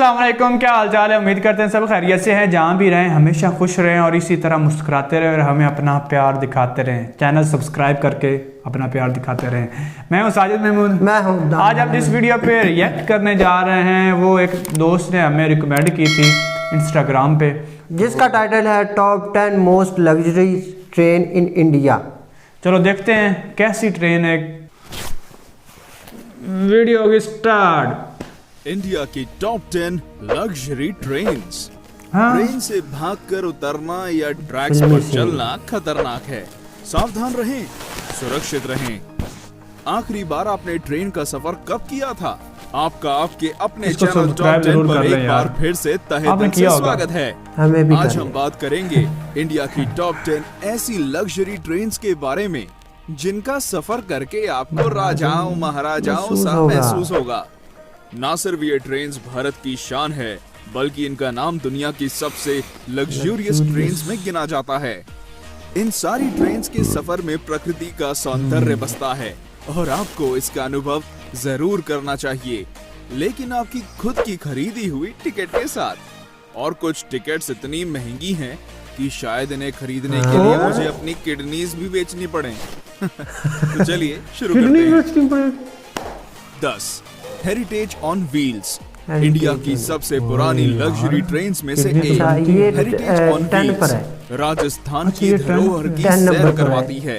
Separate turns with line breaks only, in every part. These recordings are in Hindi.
अस्सलाम वालेकुम, क्या हाल चाल है। उम्मीद करते हैं सब खैरियत से हैं। जहाँ भी रहें हमेशा खुश रहें और इसी तरह मुस्कुराते रहें और हमें अपना प्यार दिखाते रहें। चैनल सब्सक्राइब करके अपना प्यार दिखाते रहें। मैं हूँ साजिद महमूद।
मैं हूँ।
आज हम जिस वीडियो पे रिएक्ट करने जा रहे हैं वो एक दोस्त ने हमें रिकमेंड की थी इंस्टाग्राम पे,
जिसका टाइटल है top 10 most luxury train in India.
चलो देखते हैं कैसी ट्रेन है। वीडियो की स्टार्ट।
इंडिया की टॉप 10 लग्जरी ट्रेन्स।
हाँ?
ट्रेन से भागकर उतरना या ट्रैक्स पर चलना खतरनाक है। सावधान रहें, सुरक्षित रहें। आखिरी बार आपने ट्रेन का सफर कब किया था? आपका आपके अपने चैनल टॉप 10 पर एक बार फिर से तहे दिल से स्वागत है। आज हम बात करेंगे इंडिया की टॉप 10 ऐसी लग्जरी ट्रेन्स के बारे में जिनका सफर करके आपको राजाओं महाराजाओं सा महसूस होगा। ना सिर्फ ये ट्रेन्स भारत की शान है, बल्कि इनका नाम दुनिया की सबसे लग्जूरियस ट्रेन्स में गिना जाता है। इन सारी ट्रेन्स के सफर में प्रकृति का सौंदर्य बसता है और आपको इसका अनुभव जरूर करना चाहिए, लेकिन आपकी खुद की खरीदी हुई टिकट के साथ। और कुछ टिकट्स इतनी महंगी हैं कि शायद इन्हें खरीदने के लिए मुझे अपनी किडनीज भी बेचनी पड़े। तो चलिए शुरू करते हैं। 10 हेरिटेज ऑन व्हील्स। इंडिया की सबसे पुरानी लग्जरी ट्रेन्स में से एक हेरिटेज ऑन व्हील्स राजस्थान की धरोहर की सैर करवाती है।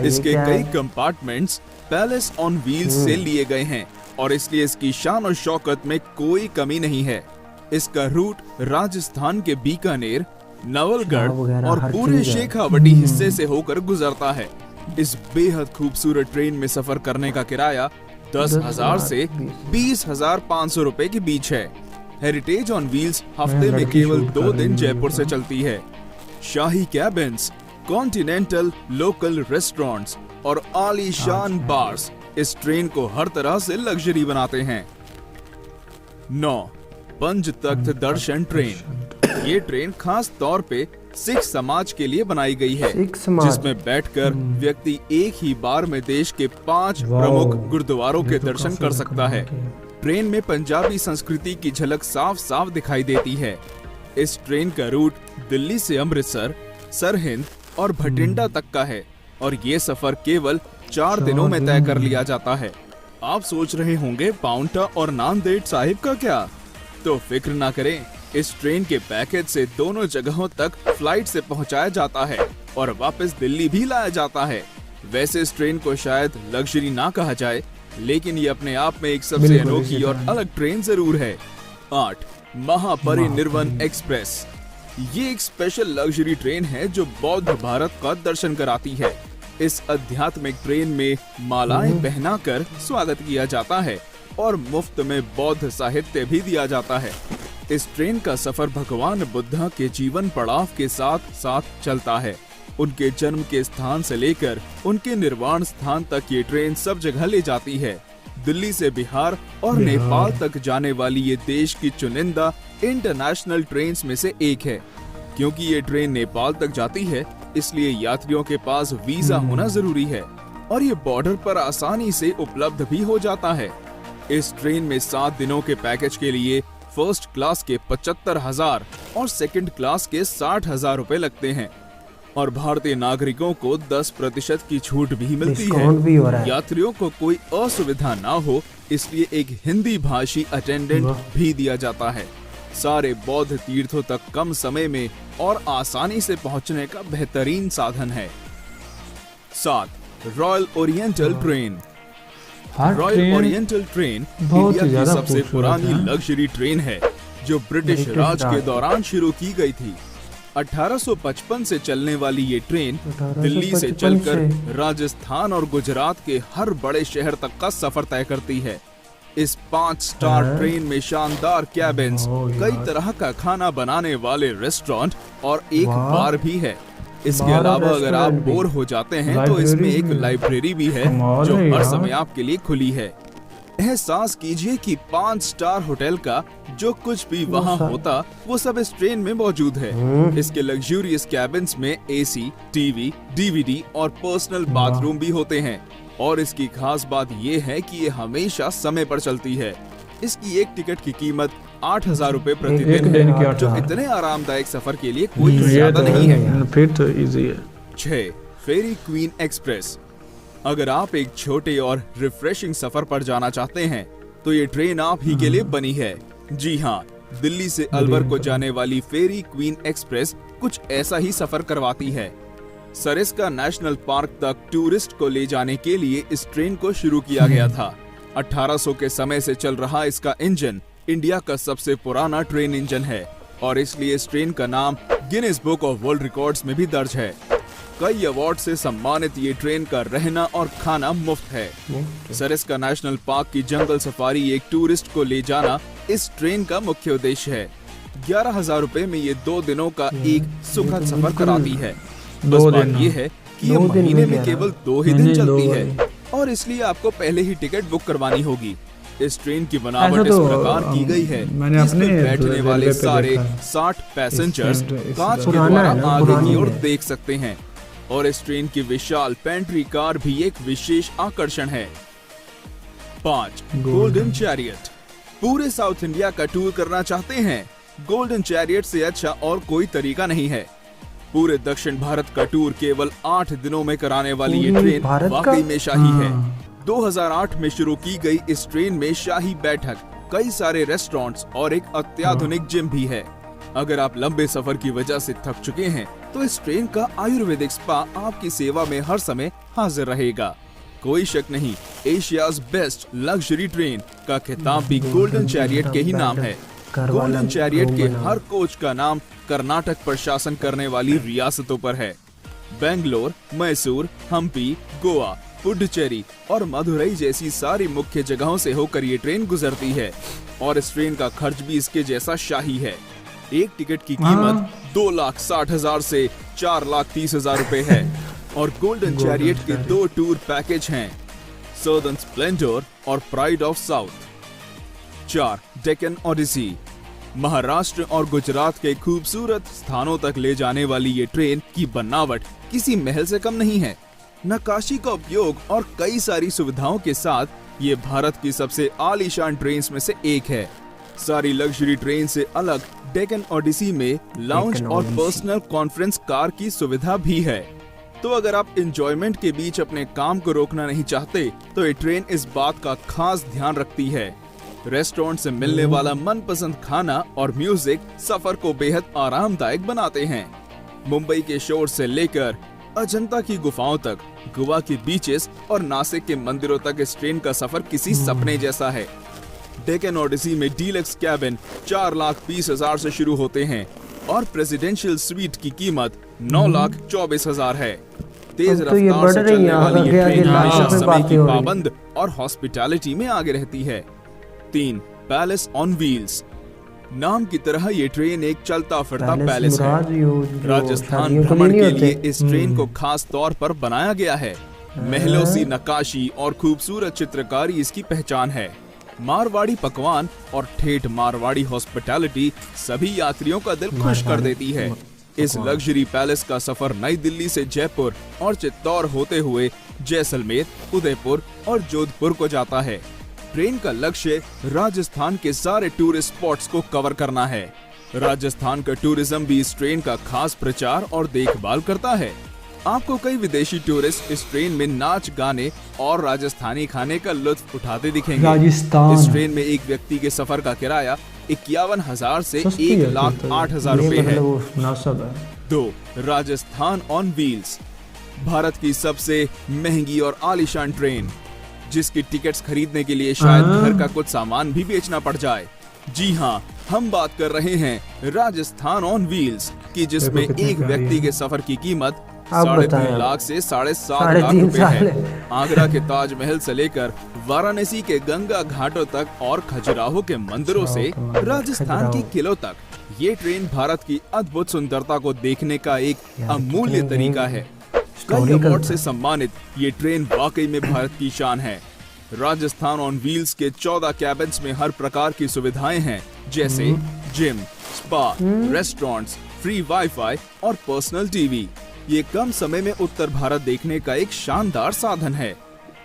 इसके कई कंपार्टमेंट्स पैलेस ऑन व्हील्स से लिए गए हैं और इसलिए इसकी शान और शौकत में कोई कमी नहीं है। इसका रूट राजस्थान के बीकानेर, नवलगढ़ और पूरे शेखावटी हिस्से से होकर गुजरता है। इस बेहद खूबसूरत ट्रेन में सफर करने का किराया 10,000 से 20,500 रुपए के बीच है। हेरिटेज ऑन व्हील्स हफ्ते में केवल 2 दिन जयपुर से चलती है। शाही कैबिन्स, कॉन्टिनेंटल लोकल रेस्टोरेंट्स और आलीशान बार्स इस ट्रेन को हर तरह से लग्जरी बनाते हैं। 9 पंच तख्त दर्शन ट्रेन। ये ट्रेन खास तौर पे सिख समाज के लिए बनाई गई है, जिसमें बैठकर व्यक्ति एक ही बार में देश के 5 प्रमुख गुरुद्वारों के दर्शन कर सकता है। ट्रेन में पंजाबी संस्कृति की झलक साफ साफ दिखाई देती है। इस ट्रेन का रूट दिल्ली से अमृतसर, सरहिंद और भटिंडा तक का है और ये सफर केवल 4 दिनों में तय कर लिया जाता है। आप सोच रहे होंगे पाउंटा और नांदेड़ साहिब का क्या? तो फिक्र ना करें, इस ट्रेन के पैकेज से दोनों जगहों तक फ्लाइट से पहुंचाया जाता है और वापस दिल्ली भी लाया जाता है। वैसे इस ट्रेन को शायद लग्जरी ना कहा जाए, लेकिन ये अपने आप में एक सबसे अनोखी और अलग ट्रेन जरूर है। 8 महापरिनिर्वाण एक्सप्रेस। ये एक स्पेशल लग्जरी ट्रेन है जो बौद्ध भारत का दर्शन कराती है। इस आध्यात्मिक ट्रेन में मालाएं पहनाकर स्वागत किया जाता है और मुफ्त में बौद्ध साहित्य भी दिया जाता है। इस ट्रेन का सफर भगवान बुद्धा के जीवन पड़ाव के साथ साथ चलता है। उनके जन्म के स्थान से लेकर उनके निर्वाण स्थान तक ये ट्रेन सब जगह ले जाती है। दिल्ली से बिहार और नेपाल तक जाने वाली ये देश की चुनिंदा इंटरनेशनल ट्रेन्स में से एक है। क्योंकि ये ट्रेन नेपाल तक जाती है, इसलिए यात्रियों के पास वीजा होना जरूरी है और ये बॉर्डर पर आसानी से उपलब्ध भी हो जाता है। इस ट्रेन में 7 दिनों के पैकेज के लिए फर्स्ट क्लास के 75,000 और सेकंड क्लास के 60,000 रुपए लगते हैं और भारतीय नागरिकों को 10% की छूट भी मिलती है। यात्रियों को कोई असुविधा ना हो, इसलिए एक हिंदी भाषी अटेंडेंट भी दिया जाता है। सारे बौद्ध तीर्थों तक कम समय में और आसानी से पहुंचने का बेहतरीन साधन है। 7 royal oriental train. Royal oriental train India की सबसे पुरानी लग्जरी ट्रेन है जो ब्रिटिश राज के दौरान शुरू की गई थी। 1855 से चलने वाली ये ट्रेन दिल्ली से चलकर राजस्थान और गुजरात के हर बड़े शहर तक का सफर तय करती है। इस 5 स्टार ट्रेन में शानदार कैबिन्स, कई तरह का खाना बनाने वाले रेस्टोरेंट और एक बार भी है। इसके अलावा अगर आप बोर हो जाते हैं तो इसमें एक लाइब्रेरी भी है जो हर समय आपके लिए खुली है। एहसास कीजिए कि 5 स्टार होटल का जो कुछ भी वहाँ होता वो सब इस ट्रेन में मौजूद है। इसके लग्जूरियस कैबिन्स में एसी, टीवी, डीवीडी और पर्सनल बाथरूम भी होते हैं और इसकी खास बात ये है कि ये हमेशा समय पर चलती है। इसकी एक टिकट की कीमत 8,000 रुपए
एक
प्रतिदिन
दिन की
है, जो
8,000।
इतने आरामदायक सफर के लिए कोई ज्यादा नहीं है।
फिर तो इजी है।
6. फेरी क्वीन एक्सप्रेस। अगर आप एक छोटे और रिफ्रेशिंग सफर पर जाना चाहते हैं तो ये ट्रेन आप ही के लिए बनी है। जी हाँ, दिल्ली से अलवर को जाने वाली फेरी क्वीन एक्सप्रेस कुछ ऐसा ही सफर करवाती है। सरिस्का नेशनल पार्क तक टूरिस्ट को ले जाने के लिए इस ट्रेन को शुरू किया गया था। 1800 के समय से चल रहा इसका इंजन इंडिया का सबसे पुराना ट्रेन इंजन है और इसलिए इस ट्रेन का नाम Guinness book of world records में भी दर्ज है। कई अवार्ड से सम्मानित ये ट्रेन का रहना और खाना मुफ्त है। सरिस्का नेशनल पार्क की जंगल सफारी एक टूरिस्ट को ले जाना इस ट्रेन का मुख्य उद्देश्य है। 11,000 रुपए में ये 2 दिनों का एक सुखद सफर कराती है। बस बात ये है कि ये महीने में केवल 2 ही दिन चलती है और इसलिए आपको पहले ही टिकट बुक करवानी होगी। इस ट्रेन की बनावट इस प्रकार की गई है कि इसमें बैठने वाले सारे 60 पैसेंजर्स कांच के द्वारा आगे की ओर देख सकते हैं और इस ट्रेन की विशाल पेंट्री कार भी एक विशेष आकर्षण है। 5. Golden chariot. पूरे साउथ इंडिया का टूर करना चाहते हैं? गोल्डन चैरियट से अच्छा और कोई तरीका नहीं है। पूरे दक्षिण भारत का टूर केवल 8 दिनों में कराने वाली ये ट्रेन वाकई में शाही है। 2008 में शुरू की गई इस ट्रेन में शाही बैठक, कई सारे रेस्टोरेंट्स और एक अत्याधुनिक जिम भी है। अगर आप लंबे सफर की वजह से थक चुके हैं तो इस ट्रेन का आयुर्वेदिक स्पा आपकी सेवा में हर समय हाजिर रहेगा। कोई शक नहीं, एशियाज बेस्ट लग्जरी ट्रेन का खिताब भी गोल्डन चैरियट के ही नाम है। गोल्डन चैरियट के हर कोच का नाम कर्नाटक पर शासन करने वाली रियासतों पर है। बेंगलोर, मैसूर, हम्पी, गोवा, पुडुचेरी और मदुरई जैसी सारी मुख्य जगहों से होकर ये ट्रेन गुजरती है और इस ट्रेन का खर्च भी इसके जैसा शाही है। एक टिकट की कीमत 2,60,000 से 4,30,000 रुपए है और गोल्डन चैरियट के 2 टूर पैकेज हैं, सदर्न स्प्लेंडर और pride of south. 4. Deccan odyssey. Maharashtra और गुजरात के खूबसूरत स्थानों तक ले जाने वाली ये ट्रेन की बनावट किसी महल से कम नहीं है। नक्काशी का उपयोग और कई सारी सुविधाओं के साथ ये भारत की सबसे आलीशान ट्रेन में से एक है। सारी लग्जरी ट्रेन से अलग डेक्कन ओडिसी में लाउंज और पर्सनल कॉन्फ्रेंस कार की सुविधा भी है। तो अगर आप एंजॉयमेंट के बीच अपने काम को रोकना नहीं चाहते तो ये ट्रेन इस बात का खास ध्यान रखती है। रेस्टोरेंट से मिलने वाला मनपसंद खाना और म्यूजिक सफर को बेहद आरामदायक बनाते हैं। मुंबई के शोर से लेकर अजंता की गुफाओं तक, गोवा के बीचेस और नासिक के मंदिरों तक इस ट्रेन का सफर किसी सपने जैसा है। डेक्कन ओडिसी में डीलक्स कैबिन 4,20,000 से शुरू होते हैं और प्रेसिडेंशियल स्वीट की कीमत 9,24,000 है। तेज रफ्तार से चलने वाली ये ट्रेन हमेशा समय की पाबंद और हॉस्पिटैलिटी में आगे रहती है। 3. Palace on wheels. नाम की तरह ये ट्रेन एक चलता फिरता पैलेस है। राजस्थान भ्रमण के लिए इस ट्रेन को खास तौर पर बनाया गया है। महलों सी नक्काशी और खूबसूरत चित्रकारी इसकी पहचान है। मारवाड़ी पकवान और ठेठ मारवाड़ी हॉस्पिटैलिटी सभी यात्रियों का दिल खुश कर देती है। इस लग्जरी पैलेस का सफर नई दिल्ली से जयपुर और चित्तौड़ होते हुए जैसलमेर, उदयपुर और जोधपुर को जाता है। ट्रेन का लक्ष्य राजस्थान के सारे टूरिस्ट स्पॉट्स को कवर करना है। राजस्थान का टूरिज्म भी इस ट्रेन का खास प्रचार और देखभाल करता है। आपको कई विदेशी टूरिस्ट इस ट्रेन में नाच गाने और राजस्थानी खाने का लुत्फ उठाते दिखेंगे।
राजस्थान
इस ट्रेन में एक व्यक्ति के सफर का किराया 51,000 से 1,08,000 रुपए है। 2. Rajasthan on wheels. भारत की सबसे महंगी और आलीशान ट्रेन, जिसकी टिकट्स खरीदने के लिए शायद घर का कुछ सामान भी बेचना पड़ जाए। जी हाँ, हम बात कर रहे हैं राजस्थान ऑन व्हील्स की, जिसमें एक व्यक्ति के सफर की कीमत 3.5 लाख से 7.5 लाख रुपए है। आगरा के ताजमहल से लेकर वाराणसी के गंगा घाटों तक और खजुराहो के मंदिरों से राजस्थान के किलों तक, ये ट्रेन भारत की अद्भुत सुंदरता को देखने का एक अमूल्य तरीका है। कई अवार्ड से सम्मानित ये ट्रेन वाकई में भारत की शान है। राजस्थान ऑन व्हील्स के 14 कैबिन्स में हर प्रकार की सुविधाएं हैं, जैसे gym, spa, restaurants, free wifi और पर्सनल टीवी। ये कम समय में उत्तर भारत देखने का एक शानदार साधन है।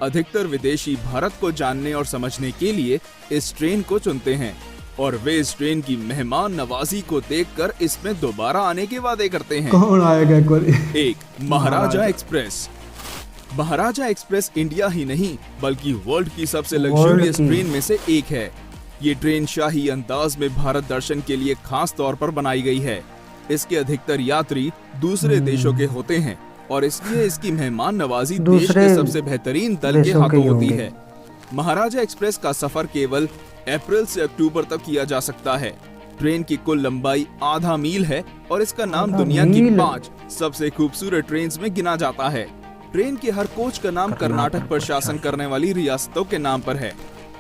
अधिकतर विदेशी भारत को जानने और समझने के लिए इस ट्रेन को चुनते हैं। और वे इस ट्रेन की मेहमान नवाजी को देखकर इसमें दोबारा आने के वादे करते हैं।
कौन आएगा एक बार?
एक, महाराजा एक्सप्रेस। महाराजा एक्सप्रेस इंडिया ही नहीं बल्कि वर्ल्ड की सबसे लग्जरियस ट्रेन में से एक है। ये ट्रेन शाही अंदाज में भारत दर्शन के लिए खास तौर पर बनाई गई है। इसके अधिकतर यात्री दूसरे देशों के होते हैं और इसलिए इसकी मेहमान नवाजी देश के सबसे बेहतरीन दल के हाथों होती है। महाराजा एक्सप्रेस का सफर केवल अप्रैल से अक्टूबर तक किया जा सकता है। ट्रेन की कुल लंबाई आधा मील है और इसका नाम दुनिया की 5 सबसे खूबसूरत ट्रेन में गिना जाता है। ट्रेन के हर कोच का नाम कर्नाटक पर शासन करने वाली रियासतों के नाम पर है।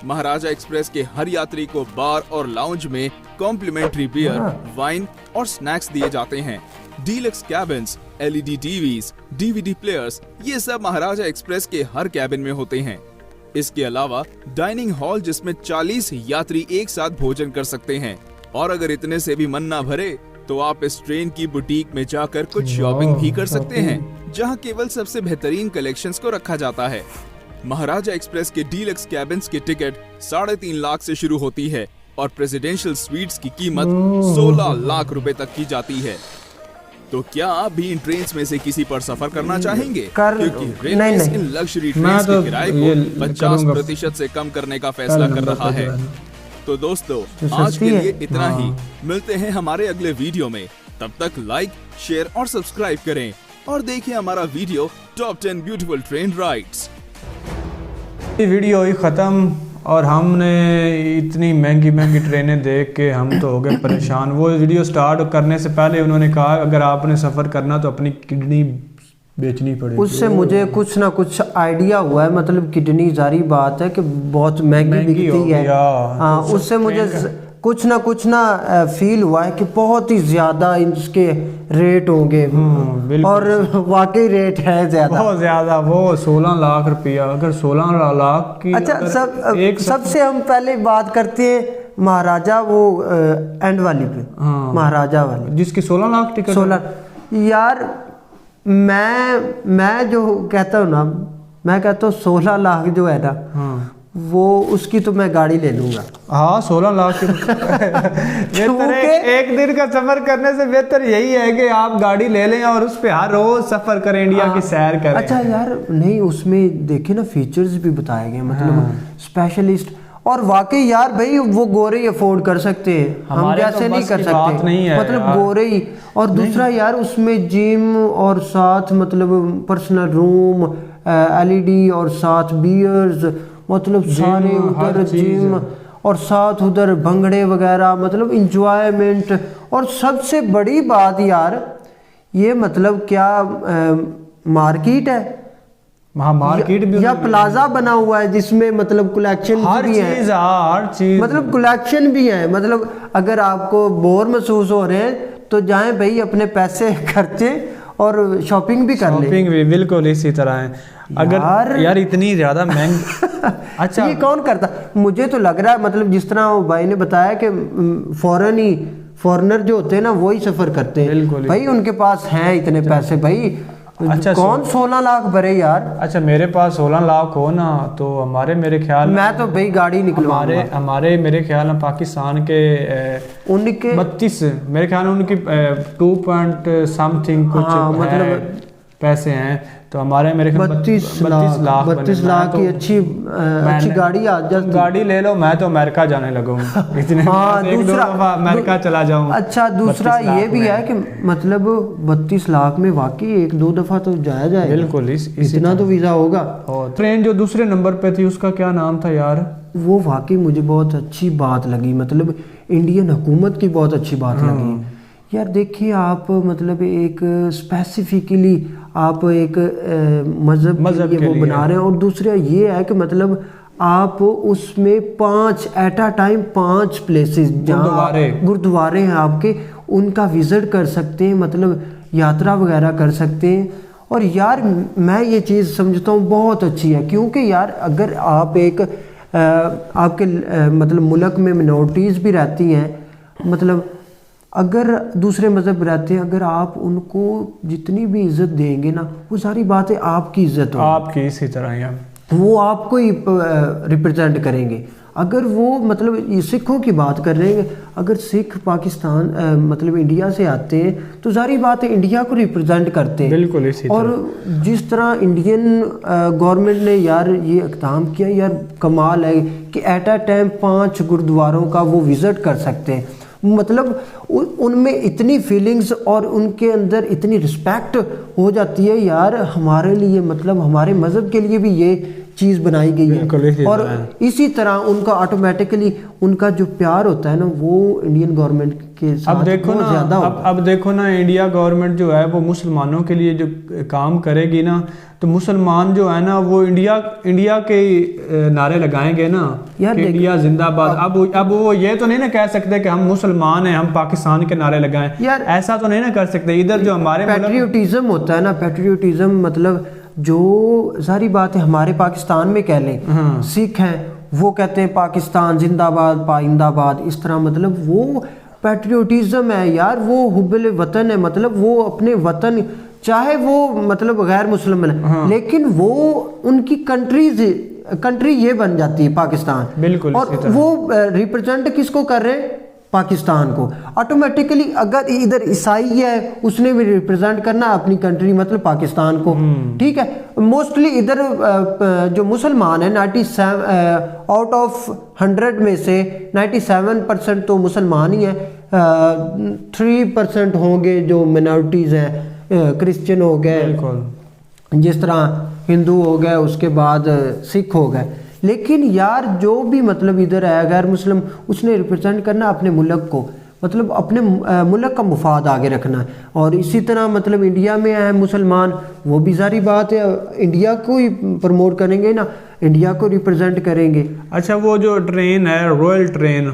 महाराजा एक्सप्रेस के हर यात्री को बार और लाउंज में कॉम्प्लीमेंट्री बियर, वाइन और स्नैक्स दिए जाते हैं। Deluxe cabins, LED TVs, DVD players, ये सब महाराजा एक्सप्रेस के हर कैबिन में होते हैं। इसके अलावा डाइनिंग हॉल जिसमें 40 यात्री एक साथ भोजन कर सकते हैं और अगर इतने से भी मन ना भरे तो आप इस ट्रेन की बुटीक में जाकर कुछ शॉपिंग भी कर सकते हैं, जहां केवल सबसे बेहतरीन कलेक्शंस को रखा जाता है। महाराजा एक्सप्रेस के डीलक्स कैबिन्स की टिकट 3.5 लाख से शुरू होती है और प्रेसिडेंशियल स्वीट्स की कीमत 16 लाख रुपए तक की जाती है। तो क्या आप भी इन ट्रेन में से किसी पर सफर करना चाहेंगे? क्योंकि रेलवे इन लग्जरी ट्रेन के किराए को 50% से कम करने का फैसला कर रहा है। तो दोस्तों आज के लिए इतना ही। मिलते हैं हमारे अगले वीडियो में। तब तक लाइक, शेयर और सब्सक्राइब करें और देखिए हमारा video top 10 beautiful train rides.
ये वीडियो ही ख़त्म और हमने इतनी महंगी महंगी ट्रेनें देख के हम तो हो गए परेशान। वो वीडियो स्टार्ट करने से पहले उन्होंने कहा अगर आपने सफ़र करना तो अपनी किडनी बेचनी पड़ेगी।
उससे मुझे कुछ ना कुछ आइडिया हुआ है, मतलब किडनी जारी बात है कि बहुत महंगी बिकती है। हाँ, उससे मुझे कुछ ना फील हुआ है कि बहुत ही ज़्यादा इसके रेट होंगे और वाकई रेट है ज़्यादा,
बहुत ज़्यादा। वो 16 लाख रुपया, अगर 16 लाख की।
अच्छा, सबसे हम पहले बात करते हैं महाराजा, वो एंड वाली पे। हाँ, महाराजा वाली जिसकी
16 लाख टिकट।
16 यार, मैं जो कहता हूँ ना, मैं कहता हूँ 16 लाख जो है ना, हाँ, वो उसकी तो मैं गाड़ी ले लूंगा।
हाँ, 16 लाख एक दिन का सफर करने से बेहतर यही है कि आप गाड़ी ले लें और उस पे हर रोज सफर करें, इंडिया की सैर करें।
अच्छा यार, नहीं उसमें देखे ना फीचर्स भी बताए गए, मतलब स्पेशलिस्ट। और वाकई यार भाई वो गोरे ही अफोर्ड कर सकते हैं, हम जैसे नहीं कर सकते, नहीं है मतलब गोरे ही। और दूसरा यार उसमें जिम और साथ मतलब पर्सनल रूम, LED और साथ बियर्स, मतलब सारे उधर जिम और साथ उधर भंगड़े वगैरह, मतलब इंजॉयमेंट। और सबसे बड़ी बात यार, ये मतलब क्या मार्केट है,
हाँ मार्केट भी
या प्लाजा बना हुआ है जिसमें मतलब कलेक्शन भी है,
हर चीज
मतलब कलेक्शन भी है। मतलब अगर आपको बोर महसूस हो रहे हैं तो जाएं भाई, अपने पैसे खर्चे और शॉपिंग भी कर ले।
शॉपिंग भी बिल्कुल इसी तरह है। अगर यार इतनी ज्यादा महंगी अच्छा
ये कौन करता? मुझे तो लग रहा है मतलब जिस तरह वो भाई ने बताया कि फॉरेनर जो होते हैं ना वही सफर करते हैं भाई, उनके पास हैं इतने पैसे भाई। अच्छा, कौन 16 लाख भरे यार? अच्छा,
मेरे पास 16 लाख हो ना तो हमारे मेरे ख्याल
मैं तो भाई गाड़ी निकलवाऊंगा।
हमारे मेरे ख्याल में पाकिस्तान के
उनके
32 मेरे ख्याल में उनकी 2 पॉइंट समथिंग कुछ मतलब पैसे हैं, तो हमारे मेरे ख्याल 32 लाख की अच्छी गाड़ी आ जाती। गाड़ी ले लो, मैं तो अमेरिका जाने लगूंगा इतने। हाँ, दूसरा अमेरिका चला जाऊं। अच्छा, दूसरा ये भी है कि मतलब 32 लाख में वाकई 1-2 दफा तो जाया जाए।
बिल्कुल, इतना तो वीजा होगा।
ट्रेन जो दूसरे नंबर पे थी उसका क्या नाम था यार?
वो वाकई मुझे बहुत अच्छी बात लगी, मतलब इंडियन हुकूमत की बहुत अच्छी बात लगी यार। देखिए आप मतलब एक स्पेसिफिकली आप एक मजहब के लिए वो बना रहे हैं, और दूसरा ये है कि मतलब आप उसमें 5 एट अ टाइम 5 प्लेसेस गुरुद्वारे हैं आपके, उनका विजिट कर सकते हैं, मतलब यात्रा वगैरह कर सकते हैं। और यार मैं ये चीज़ समझता हूँ बहुत अच्छी है, क्योंकि यार अगर आप एक आपके मतलब मुल्क में मिनॉरिटीज़ भी रहती हैं, मतलब अगर दूसरे मज़हब रहते हैं, अगर आप उनको जितनी भी इज़्ज़त देंगे ना, वो सारी बातें आपकी इज़्ज़त होगी,
आपकी इसी तरह यार
वो आपको ही रिप्रेजेंट करेंगे, अगर वो मतलब ये सिखों की बात कर रहे हैं, अगर सिख पाकिस्तान मतलब इंडिया से आते हैं तो सारी बात है इंडिया को रिप्रेजेंट करते हैं।
बिल्कुल इसी
और जिस तरह इंडियन गवर्नमेंट ने यार ये इक़दाम किया, यार कमाल है कि एट अ टाइम 5 गुरुद्वारों का वो विज़िट कर सकते हैं। मतलब उनमें इतनी फीलिंग्स और उनके अंदर इतनी रिस्पेक्ट हो जाती है यार हमारे लिए, मतलब हमारे मज़हब के लिए भी ये चीज़ बनाई गई है। और इसी तरह उनका ऑटोमेटिकली उनका जो प्यार होता है ना वो इंडियन गवर्नमेंट के साथ
अब देखो ना,
ज़्यादा
अब देखो ना, इंडिया गवर्नमेंट जो है वो मुसलमानों के लिए जो काम करेगी ना, तो मुसलमान जो है ना वो इंडिया के नारे लगाएंगे ना कि इंडिया जिंदाबाद। अब वो ये तो नहीं ना कह सकते कि हम मुसलमान हैं हम पाकिस्तान के नारे लगाएं, यार ऐसा तो नहीं ना कर सकते। इधर जो हमारे
पैट्रियोटिज्म होता है ना, पैट्रियोटिज्म मतलब जो सारी बातें हमारे पाकिस्तान में कह लें, सिख हैं वो कहते हैं पाकिस्तान जिंदाबाद पाइंदाबाद, इस तरह मतलब वो पैट्रियोटिज्म है यार, वो हुब्बुल वतन है, मतलब वो अपने वतन चाहे वो मतलब गैर मुसलमान है लेकिन वो उनकी कंट्री ये बन जाती है पाकिस्तान।
बिल्कुल।
और वो रिप्रेजेंट किसको कर रहे हैं? पाकिस्तान को। ऑटोमेटिकली अगर इधर ईसाई है उसने भी रिप्रेजेंट करना अपनी कंट्री मतलब पाकिस्तान को, ठीक है। मोस्टली इधर जो मुसलमान है 97 आउट ऑफ 100 में से 97% तो मुसलमान ही है, 3% होंगे जो मिनॉरिटीज़ हैं, क्रिश्चियन हो गए, जिस तरह हिंदू हो गए, उसके बाद सिख हो गए। लेकिन यार जो भी मतलब इधर है गैर मुस्लिम, उसने रिप्रेजेंट करना अपने मुल्क को, मतलब अपने मुल्क का मुफाद आगे रखना है। और इसी तरह मतलब इंडिया में है मुसलमान, वो भी सारी बात है इंडिया को ही प्रमोट करेंगे ना, इंडिया को रिप्रेजेंट करेंगे।
अच्छा वो जो ट्रेन है रॉयल ट्रेन,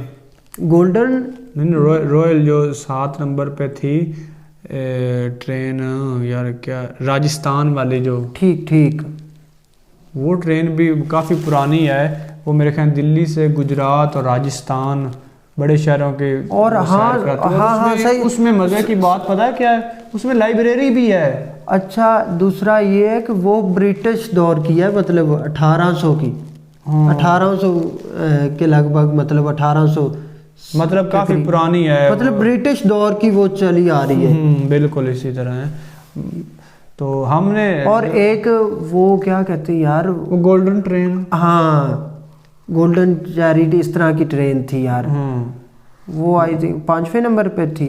गोल्डन
रॉयल जो 7 नंबर पे थी ट्रेन, यार क्या राजस्थान वाली जो, ठीक वो ट्रेन भी काफ़ी पुरानी है, वो मेरे ख्याल दिल्ली से गुजरात और राजस्थान बड़े शहरों के
और हाँ सही।
उसमें मज़े की बात पता है क्या है, उसमें लाइब्रेरी भी है।
अच्छा दूसरा ये है कि वो ब्रिटिश दौर की है, मतलब 1800 की, 1800 के लगभग, मतलब 1800
मतलब काफ़ी पुरानी है,
मतलब ब्रिटिश दौर की वो चली आ रही है।
बिल्कुल इसी तरह है। तो हमने
और एक वो क्या कहते हैं यार,
वो गोल्डन ट्रेन,
हाँ गोल्डन चैरिटी इस तरह की ट्रेन थी यार, वो आई थिंक 5वें नंबर पे थी,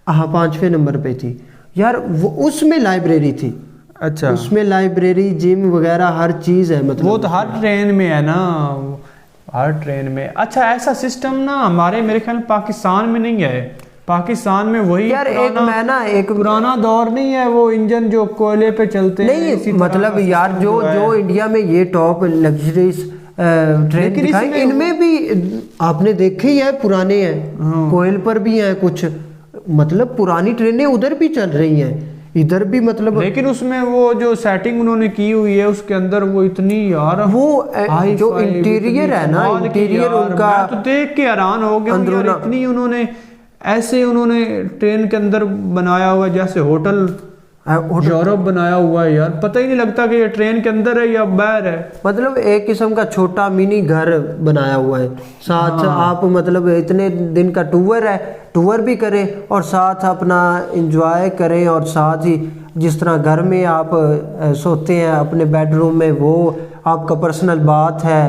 हाँ 5वें नंबर पे थी यार। वो उसमें लाइब्रेरी थी।
अच्छा
उसमें लाइब्रेरी जिम वगैरह हर चीज़ है, मतलब
वो तो हर ट्रेन में है ना, हर ट्रेन में। अच्छा ऐसा सिस्टम ना हमारे मेरे ख्याल पाकिस्तान में नहीं है। पाकिस्तान में वही
यार एक
पुराना दौर नहीं है, वो इंजन जो कोयले पे चलते
नहीं, मतलब यार जो इंडिया में ये टॉप लग्जरीज ट्रेन दिखाई, इनमें भी आपने देखे ही है पुराने हैं, कोयल पर भी हैं कुछ, मतलब पुरानी ट्रेनें उधर भी चल रही हैं, इधर भी मतलब।
लेकिन उसमें वो जो सेटिंग उन्होंने की हुई है उसके अंदर वो इतनी यार,
वो जो इंटीरियर है ना, इंटीरियर उनका
मैं तो देख के हैरान हो गया यार, इतनी उन्होंने ऐसे उन्होंने ट्रेन के अंदर बनाया हुआ जैसे होटल यूरोप बनाया हुआ है यार, पता ही नहीं लगता कि ये ट्रेन के अंदर है या बाहर है।
मतलब एक किस्म का छोटा मिनी घर बनाया हुआ है साथ। आप मतलब इतने दिन का टूर है, टूर भी करें और साथ अपना एंजॉय करें, और साथ ही जिस तरह घर में आप सोते हैं अपने बेडरूम में, वो आपका पर्सनल बाथ है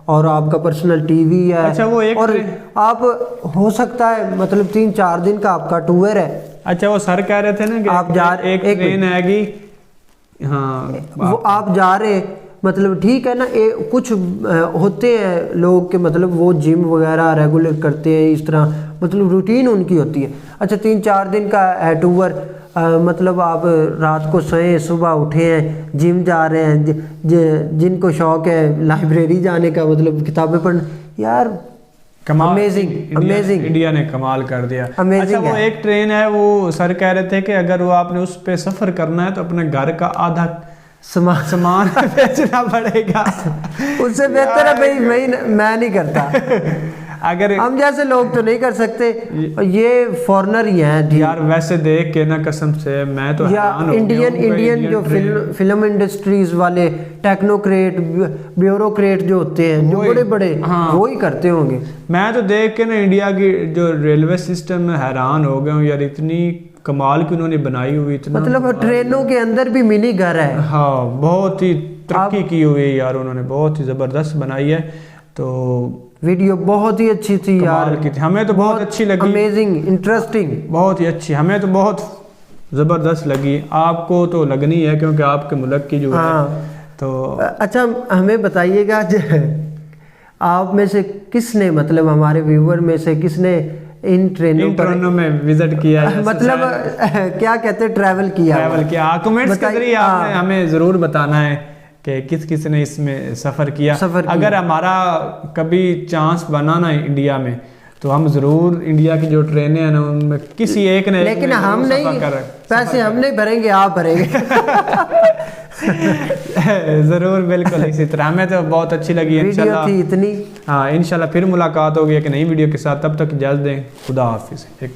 और आपका पर्सनल टीवी है।
अच्छा वो एक
और आप हो सकता है मतलब 3-4 दिन का आपका टूर है।
अच्छा वो सर कह रहे थे ना कि
आप जा
एक ट्रेन आएगी, हाँ
वो आप जा रहे मतलब ठीक है ना, कुछ होते हैं लोग के मतलब वो जिम वगैरह रेगुलर करते हैं, इस तरह मतलब रूटीन उनकी होती है। अच्छा 3-4 दिन का है टूर, मतलब आप रात को सोए सुबह उठे हैं, जिम जा रहे हैं, जिनको शौक है लाइब्रेरी जाने का, मतलब किताबें पढ़ने, यार अमेजिंग
इंडिया ने कमाल कर दिया।
अच्छा
वो एक ट्रेन है, वो सर कह रहे थे कि अगर वो आपने उस पे सफर करना है तो अपने घर का आधा सामान बेचना पड़ेगा।
उससे बेहतर है भाई मैं नहीं करता।
अगर
हम जैसे लोग तो नहीं कर सकते, ये फॉरेनर ही हैं जी।
यार वैसे देख के ना कसम से मैं तो
या
हैरान हो गया
इंडियन जो फिल्म इंडस्ट्रीज वाले टेक्नोक्रेट ब्यूरोक्रेट जो होते हैं, जो बड़े बड़े, वो ही करते होंगे।
मैं तो देख के ना इंडिया की जो रेलवे सिस्टम में हैरान हो गया हूँ यार, इतनी कमाल की उन्होंने बनाई हुई, इतना
मतलब ट्रेनों के अंदर भी मिनी घर है।
हाँ, बहुत ही तरक्की की हुई है यार उन्होंने, बहुत ही जबरदस्त बनाई है। तो
वीडियो बहुत ही अच्छी थी यार,
की थी, हमें तो बहुत अच्छी लगी,
अमेजिंग, इंटरेस्टिंग,
बहुत ही अच्छी, हमें तो बहुत जबरदस्त लगी। आपको तो लगनी है क्योंकि आपके मुल्क की जो है। तो
अच्छा हमें बताइएगा आप में से किसने, मतलब हमारे व्यूअर में से किसने इन ट्रेनों
में विजिट किया है,
मतलब क्या कहते हैं, ट्रैवल किया।
कमेंट्स के जरिए आपने हमें जरूर बताना है कि किस किस ने इसमें सफर किया। अगर हमारा कभी चांस बना ना इंडिया में, तो हम जरूर इंडिया की जो ट्रेनें हैं ना उनमें किसी एक ने,
लेकिन हम नहीं, पैसे हम नहीं भरेंगे, आप भरेंगे।
जरूर, बिल्कुल इसी तरह। हमें तो बहुत अच्छी लगी इंशाल्लाह
इतनी।
हाँ, इंशाल्लाह फिर मुलाकात होगी एक नई वीडियो के साथ। तब तक इजाज़त दें, खुदा हाफिज़।